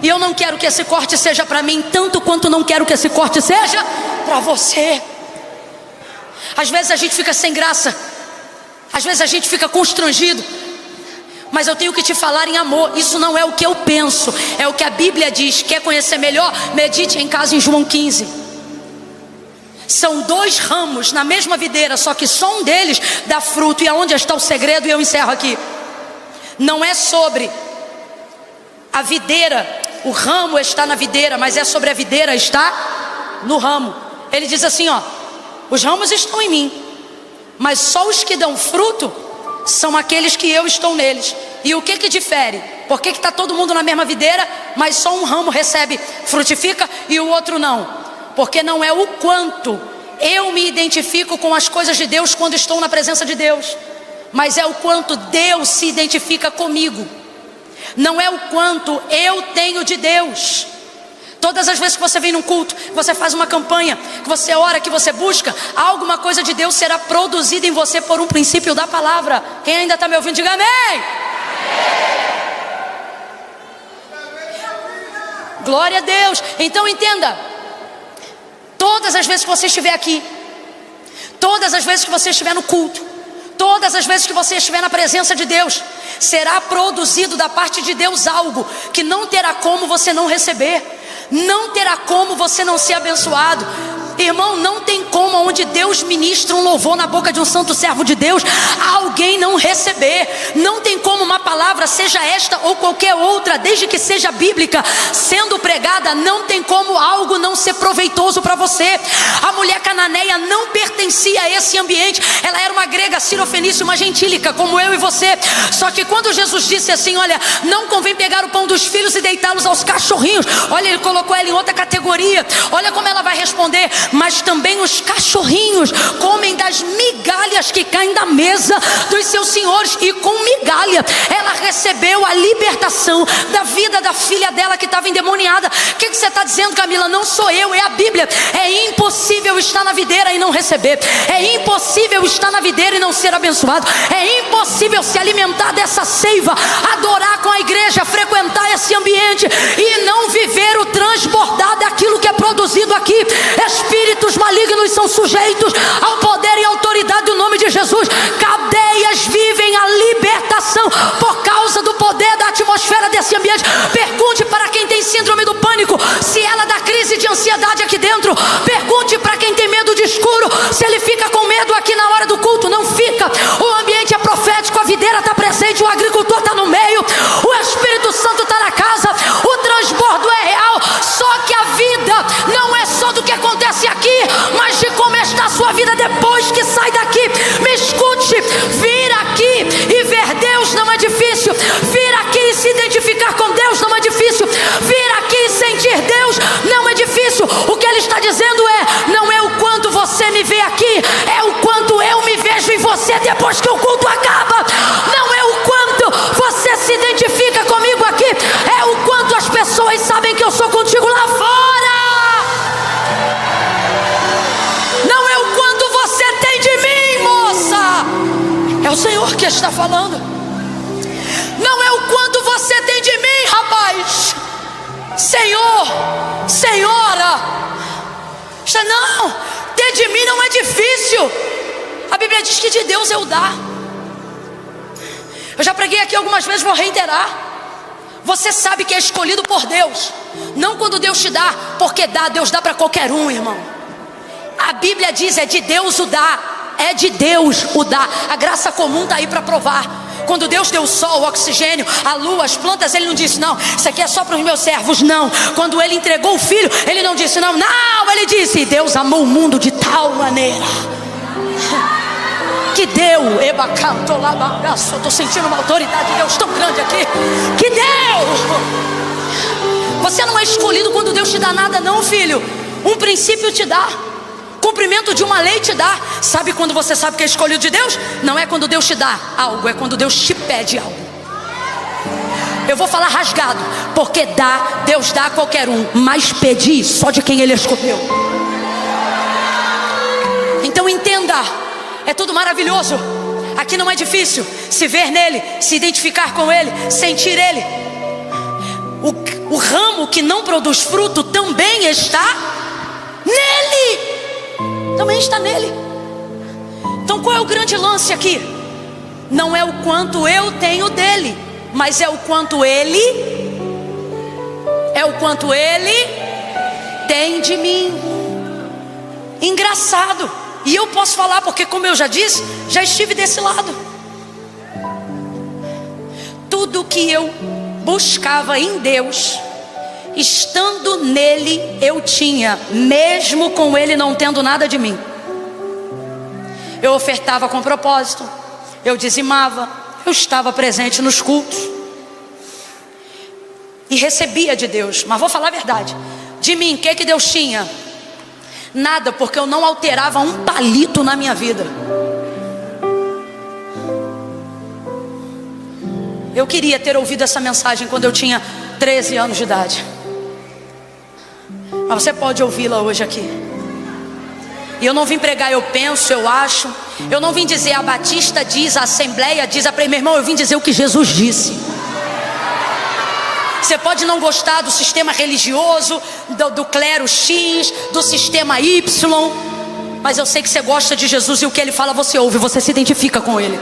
E eu não quero que esse corte seja para mim, tanto quanto não quero que esse corte seja para você. Às vezes a gente fica sem graça, às vezes a gente fica constrangido, mas eu tenho que te falar em amor. Isso não é o que eu penso, é o que a Bíblia diz. Quer conhecer melhor? Medite em casa em João 15. São 2 ramos na mesma videira, só que só um deles dá fruto. E aonde está o segredo? E eu encerro aqui. Não é sobre a videira, o ramo está na videira, mas é sobre a videira está no ramo. Ele diz assim, ó: os ramos estão em mim, mas só os que dão fruto são aqueles que eu estou neles. E o que difere? Por que está todo mundo na mesma videira, mas só um ramo recebe, frutifica, e o outro não? Porque não é o quanto eu me identifico com as coisas de Deus quando estou na presença de Deus, mas é o quanto Deus se identifica comigo. Não é o quanto eu tenho de Deus. Todas as vezes que você vem num culto, que você faz uma campanha, que você ora, que você busca, alguma coisa de Deus será produzida em você por um princípio da palavra. Quem ainda está me ouvindo, diga amém. Glória a Deus. Então entenda, todas as vezes que você estiver aqui, todas as vezes que você estiver no culto, todas as vezes que você estiver na presença de Deus, será produzido da parte de Deus algo que não terá como você não receber, não terá como você não ser abençoado. Irmão, não tem como, onde Deus ministra um louvor na boca de um santo servo de Deus, alguém não receber. Não tem como uma palavra, seja esta ou qualquer outra, desde que seja bíblica, sendo pregada, não tem como algo não ser proveitoso para você. A mulher cananeia não pertencia a esse ambiente. Ela era uma grega, sirofenícia, uma gentílica, como eu e você. Só que quando Jesus disse assim, olha, não convém pegar o pão dos filhos e deitá-los aos cachorrinhos, olha, ele colocou ela em outra categoria. Olha como ela vai responder: mas também os cachorrinhos comem das migalhas que caem da mesa dos seus senhores. E com migalha ela recebeu a libertação da vida da filha dela que estava endemoniada. O que você está dizendo, Camila? Não sou eu, é a Bíblia. É impossível estar na videira e não receber. É impossível estar na videira e não ser abençoado. É impossível se alimentar dessa seiva, adorar com a igreja, frequentar esse ambiente e não viver o transbordar daquilo que é produzido aqui. Espíritos malignos são sujeitos ao poder e autoridade do nome de Jesus. Cadeias vivem a libertação por causa do poder da atmosfera desse ambiente. Pergunte para quem tem síndrome do pânico se ela dá crise de ansiedade aqui dentro. Pergunte para quem tem medo de escuro se ele fica com medo aqui na hora do culto. Não fica. O ambiente é profético, a videira está presente, o agricultor está no meio, o Espírito Santo está na casa, o transbordo é real. Só que a vida não é só do que acontece aqui, mas de como está a sua vida depois que sai daqui. Me escute, vir aqui e ver Deus não é difícil. Vir aqui e se identificar com Deus não é difícil. Vir aqui e sentir Deus não é difícil. O que ele está dizendo é, não é o quanto você me vê aqui, é o quanto eu me vejo em você depois que o culto acaba. Não é o quanto você se identifica comigo aqui, é o quanto as pessoas sabem que eu sou contigo lá fora. Não é o quanto você tem de mim, moça. É o Senhor que está falando. Não é o quanto você tem de mim, rapaz. Senhor, senhora. Não, ter de mim não é difícil. A Bíblia diz que de Deus é o dar. Eu já preguei aqui algumas vezes, vou reiterar. Você sabe que é escolhido por Deus, não quando Deus te dá, porque dá, Deus dá para qualquer um, irmão. A Bíblia diz, é de Deus o dar. É de Deus o dar. A graça comum está aí para provar. Quando Deus deu o sol, o oxigênio, a lua, as plantas, ele não disse, não, isso aqui é só para os meus servos, não. Quando ele entregou o filho, ele não disse, não, ele disse, Deus amou o mundo de tal maneira que deu, estou sentindo uma autoridade de Deus tão grande aqui, que deu. Você não é escolhido quando Deus te dá nada, não, filho. Um princípio te dá, cumprimento de uma lei te dá. Sabe quando você sabe que é escolhido de Deus? Não é quando Deus te dá algo, é quando Deus te pede algo. Eu vou falar rasgado, porque dá, Deus dá a qualquer um, mas pedir só de quem Ele escolheu. Então entenda, é tudo maravilhoso. Aqui não é difícil se ver nele, se identificar com ele, sentir ele. O ramo que não produz fruto também está nele. Também está nele. Então qual é o grande lance aqui? Não é o quanto eu tenho dele, mas é o quanto ele tem de mim. Engraçado. E eu posso falar porque, como eu já disse, já estive desse lado. Tudo que eu buscava em Deus, estando nele, eu tinha, mesmo com ele não tendo nada de mim. Eu ofertava com propósito, eu dizimava, eu estava presente nos cultos e recebia de Deus. Mas vou falar a verdade, de mim, o que Deus tinha? Nada, porque eu não alterava um palito na minha vida. Eu queria ter ouvido essa mensagem quando eu tinha 13 anos de idade, mas você pode ouvi-la hoje aqui. E eu não vim pregar eu penso, eu acho. Eu não vim dizer a Batista diz, a Assembleia diz, meu irmão, eu vim dizer o que Jesus disse. Você pode não gostar do sistema religioso, do clero X, do sistema Y, mas eu sei que você gosta de Jesus e o que ele fala você ouve, você se identifica com ele.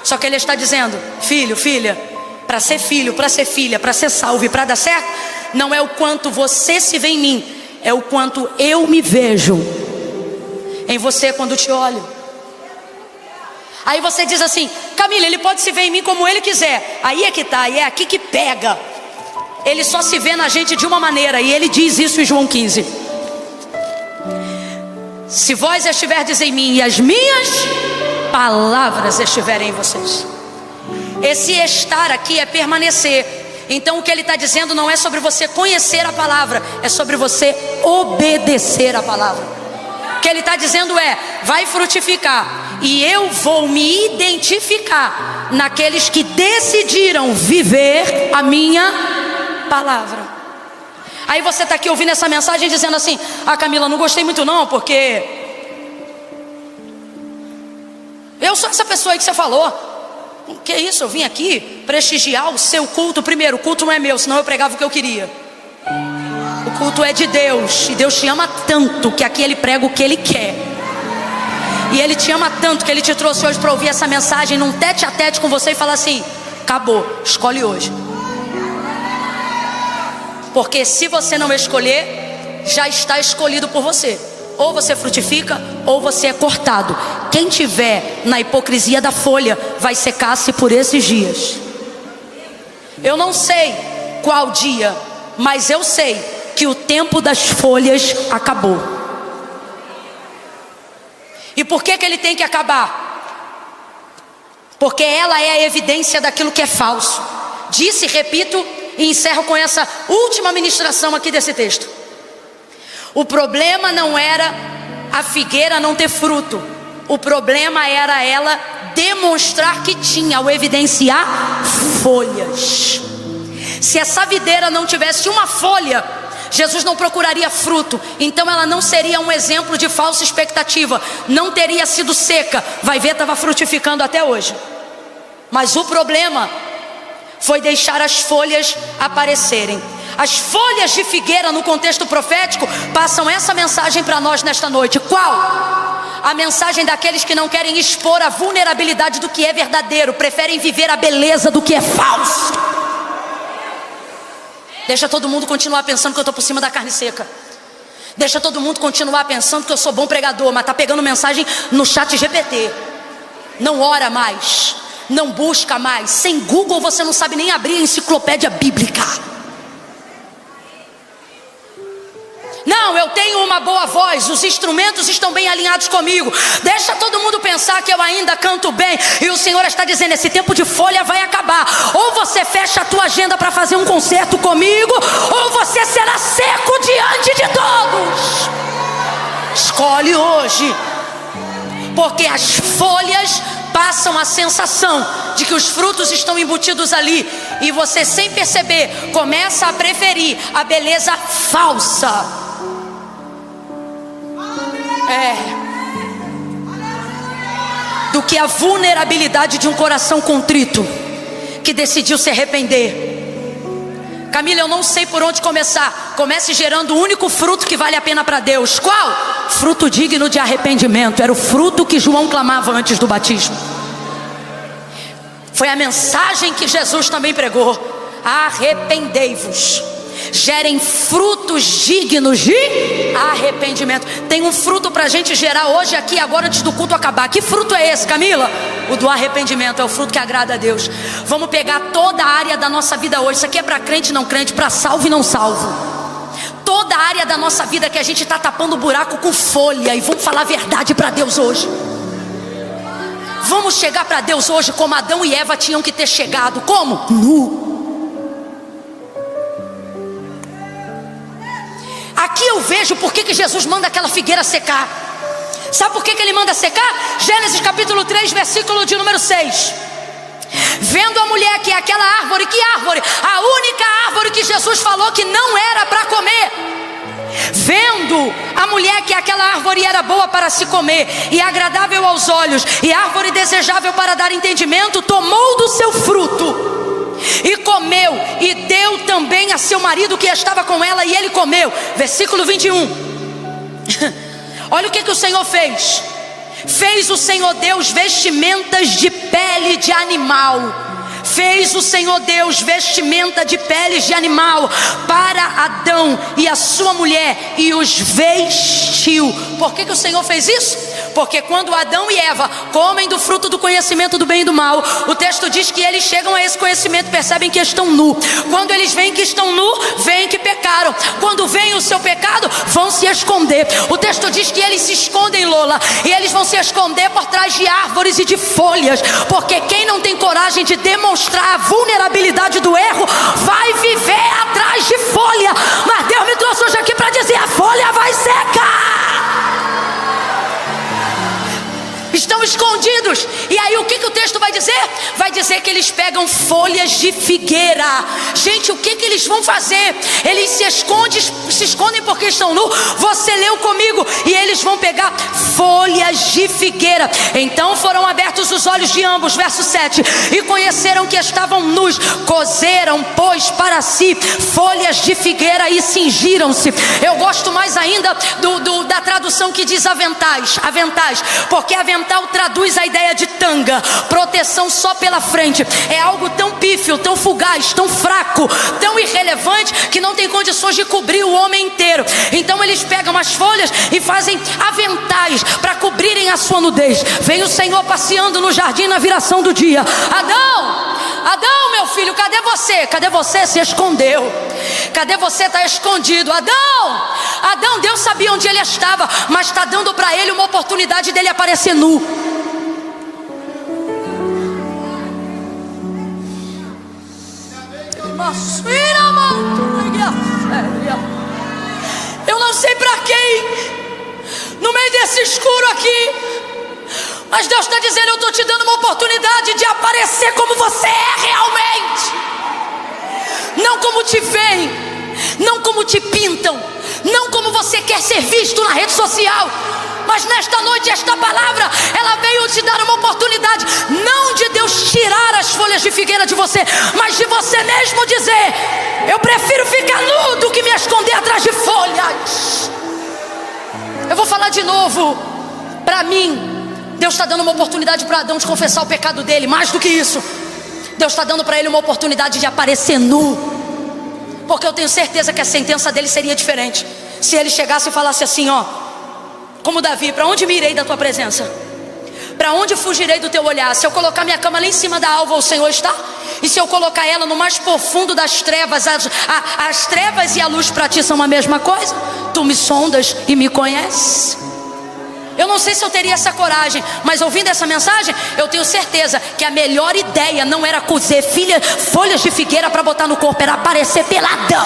Só que ele está dizendo, filho, filha, para ser filho, para ser filha, para ser salvo e para dar certo, não é o quanto você se vê em mim, é o quanto eu me vejo em você quando te olho. Aí você diz assim, Camila, ele pode se ver em mim como ele quiser. Aí é que tá, e é aqui que pega. Ele só se vê na gente de uma maneira, e ele diz isso em João 15. Se vós estiverdes em mim e as minhas palavras estiverem em vocês. Esse estar aqui é permanecer. Então o que ele está dizendo não é sobre você conhecer a palavra, é sobre você obedecer a palavra. O que ele está dizendo é, vai frutificar. E eu vou me identificar naqueles que decidiram viver a minha palavra. Aí você está aqui ouvindo essa mensagem dizendo assim, Camila, não gostei muito não, porque eu sou essa pessoa aí que você falou. Que isso, eu vim aqui prestigiar o seu culto. Primeiro, o culto não é meu, senão eu pregava o que eu queria. O culto é de Deus, e Deus te ama tanto que aqui ele prega o que ele quer. E ele te ama tanto que ele te trouxe hoje para ouvir essa mensagem num tete a tete com você e falar assim, acabou, escolhe hoje. Porque se você não escolher, já está escolhido por você. Ou você frutifica, ou você é cortado. Quem tiver na hipocrisia da folha vai secar-se por esses dias. Eu não sei qual dia, mas eu sei que o tempo das folhas acabou. E por que ele tem que acabar? Porque ela é a evidência daquilo que é falso. Disse, repito e encerro com essa última ministração aqui desse texto. O problema não era a figueira não ter fruto. O problema era ela demonstrar que tinha, ao evidenciar folhas. Se essa videira não tivesse uma folha, Jesus não procuraria fruto. Então ela não seria um exemplo de falsa expectativa. Não teria sido seca. Vai ver, estava frutificando até hoje. Mas o problema foi deixar as folhas aparecerem. As folhas de figueira no contexto profético passam essa mensagem para nós nesta noite. Qual? A mensagem daqueles que não querem expor a vulnerabilidade do que é verdadeiro, preferem viver a beleza do que é falso. Deixa todo mundo continuar pensando que eu estou por cima da carne seca. Deixa todo mundo continuar pensando que eu sou bom pregador, mas está pegando mensagem no chat GPT. Não ora mais, não busca mais. Sem Google você não sabe nem abrir a enciclopédia bíblica. Não, eu tenho uma boa voz, os instrumentos estão bem alinhados comigo. Deixa todo mundo pensar que eu ainda canto bem. E o Senhor está dizendo, esse tempo de folha vai acabar. Ou você fecha a tua agenda para fazer um concerto comigo, ou você será seco diante de todos. Escolhe hoje. Porque as folhas passam a sensação de que os frutos estão embutidos ali. E você, sem perceber, começa a preferir a beleza falsa. do que a vulnerabilidade de um coração contrito, que decidiu se arrepender. Camila, eu não sei por onde começar. Comece gerando o único fruto que vale a pena para Deus. Qual? Fruto digno de arrependimento. Era o fruto que João clamava antes do batismo. Foi a mensagem que Jesus também pregou. Arrependei-vos. Gerem frutos dignos de arrependimento. Tem um fruto para a gente gerar hoje, aqui, agora, antes do culto acabar. Que fruto é esse, Camila? O do arrependimento. É o fruto que agrada a Deus. Vamos pegar toda a área da nossa vida hoje. Isso aqui é para crente e não crente, para salvo e não salvo. Toda a área da nossa vida que a gente está tapando o buraco com folha. E vamos falar a verdade para Deus hoje. Vamos chegar para Deus hoje como Adão e Eva tinham que ter chegado. Como? Nu. Aqui eu vejo por que Jesus manda aquela figueira secar. Sabe por que ele manda secar? Gênesis capítulo 3, versículo de número 6. Vendo a mulher que é aquela árvore. Que árvore? A única árvore que Jesus falou que não era para comer. Vendo a mulher que aquela árvore era boa para se comer, e agradável aos olhos, e árvore desejável para dar entendimento, tomou do seu fruto e comeu, e deu também a seu marido que estava com ela, e ele comeu. Versículo 21. Olha o que o Senhor fez. Fez o Senhor Deus vestimentas de pele de animal. Fez o Senhor Deus vestimenta de peles de animal para Adão e a sua mulher, e os vestiu. Por que o Senhor fez isso? Porque quando Adão e Eva comem do fruto do conhecimento do bem e do mal, o texto diz que eles chegam a esse conhecimento, percebem que estão nu. Quando eles veem que estão nu, veem que pecaram. Quando veem o seu pecado, vão se esconder. O texto diz que eles se escondem, Lola, e eles vão se esconder por trás de árvores e de folhas, porque quem não tem coragem de demonstrar a vulnerabilidade do erro, vai viver atrás de folha. Mas Deus me trouxe hoje aqui para dizer: a folha vai secar. Estão escondidos. E aí o que o texto vai dizer? Vai dizer que eles pegam folhas de figueira. Gente, o que eles vão fazer? Eles se escondem porque estão nus. Você leu comigo. E eles vão pegar folhas de figueira. Então foram abertos os olhos de ambos. Verso 7. E conheceram que estavam nus. Coseram, pois, para si folhas de figueira e cingiram-se. Eu gosto mais ainda da tradução que diz aventais. Aventais. Porque avental traduz a ideia de tanga, proteção só pela frente. É algo tão pífio, tão fugaz, tão fraco, tão irrelevante, que não tem condições de cobrir o homem inteiro. Então eles pegam as folhas e fazem aventais para cobrirem a sua nudez. Vem o Senhor passeando no jardim na viração do dia. Adão, meu filho, cadê você? Cadê você? Se escondeu. Cadê você? Está escondido. Adão, Deus sabia onde ele estava, mas está dando para ele uma oportunidade dele aparecer nu. Eu não sei para quem, no meio desse escuro aqui, mas Deus está dizendo: eu estou te dando uma oportunidade de aparecer como você é realmente. Não como te veem, não como te pintam, não como você quer ser visto na rede social. Mas nesta noite, esta palavra, ela veio te dar uma oportunidade, não de Deus tirar as folhas de figueira de você, mas de você mesmo dizer: eu prefiro ficar nu do que me esconder atrás de folhas. Eu vou falar de novo. Para mim, Deus está dando uma oportunidade para Adão de confessar o pecado dele. Mais do que isso, Deus está dando para ele uma oportunidade de aparecer nu. Porque eu tenho certeza que a sentença dele seria diferente se ele chegasse e falasse assim, ó, como Davi: para onde me irei da tua presença? Para onde fugirei do teu olhar? Se eu colocar minha cama lá em cima da alva, o Senhor está? E se eu colocar ela no mais profundo das trevas, as trevas e a luz para ti são a mesma coisa? Tu me sondas e me conheces. Eu não sei se eu teria essa coragem, mas ouvindo essa mensagem, eu tenho certeza que a melhor ideia não era cozer folhas de figueira para botar no corpo, era aparecer peladão.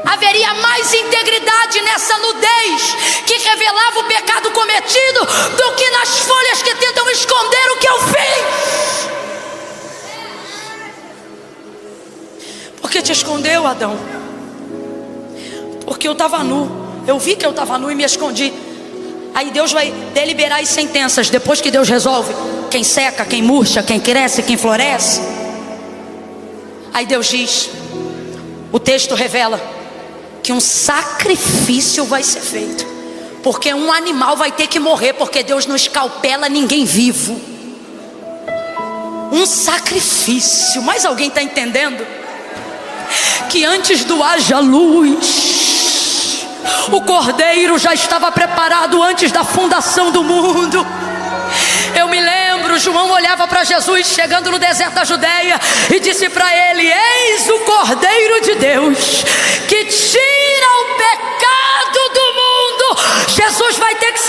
Haveria mais integridade nessa nudez que revelava o pecado cometido do que nas folhas que tentam esconder o que eu fiz. Por que te escondeu, Adão? Porque eu estava nu. Eu vi que eu estava nu e me escondi. Aí Deus vai deliberar as sentenças. Depois que Deus resolve quem seca, quem murcha, quem cresce, quem floresce, aí Deus diz, o texto revela que um sacrifício vai ser feito, porque um animal vai ter que morrer, porque Deus não escalpela ninguém vivo. Um sacrifício. Mas alguém está entendendo? Que antes do haja luz, o cordeiro já estava preparado antes da fundação do mundo. Eu me lembro, João olhava para Jesus chegando no deserto da Judéia e disse para ele: eis o cordeiro de Deus que tira o pecado do mundo. Jesus vai ter que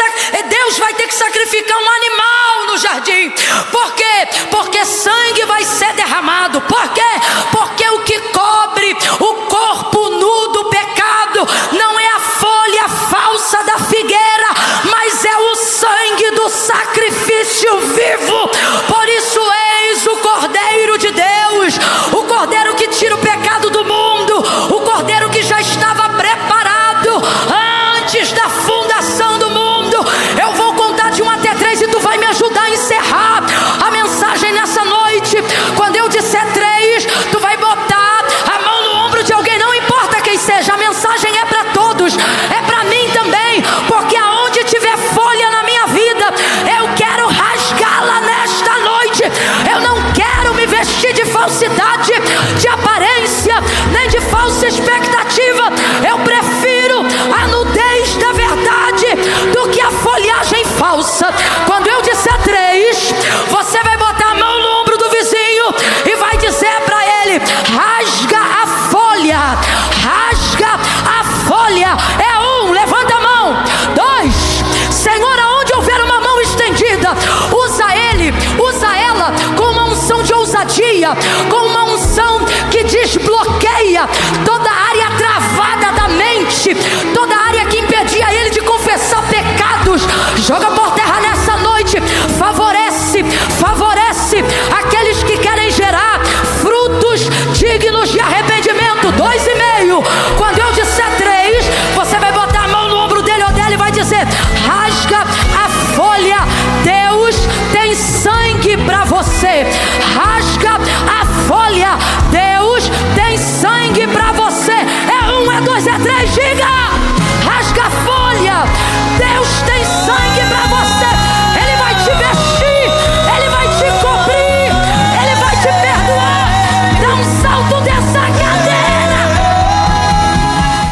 Deus vai ter que sacrificar um animal no jardim. Por quê? Porque sangue vai ser derramado. Por quê? Porque o que cobre o corpo nu do pecado não é a folha falsa da figueira, mas é o sangue do sacrifício vivo. Por isso, eis o Cordeiro de Deus, o Cordeiro que tira o pecado do mundo, o Cordeiro que já estava preparado antes da fundação do mundo. Eu vou contar de 1 até 3 e tu vai me ajudar a encerrar a mensagem nessa noite. Quando eu disser 3, tu vai botar a mão no ombro de alguém, não importa quem seja. A mensagem é para todos, é para mim também, porque aonde tiver folha na minha vida, eu quero rasgá-la nesta noite. Eu não quero me vestir de falsidade, de aparência, nem de falsa expectativa. Eu prefiro a nudez da verdade do que a folhagem falsa. Quando eu disser 3, você vai botar a mão no ombro do vizinho e vai dizer para ele: rasga a folha, rasga a folha. É 1, levanta a mão. 2, Senhor, aonde houver uma mão estendida, usa ele, usa ela com uma unção de ousadia, com uma unção que desbloqueia toda a área travada da mente, toda a área que impedia ele de confessar pecados. Joga por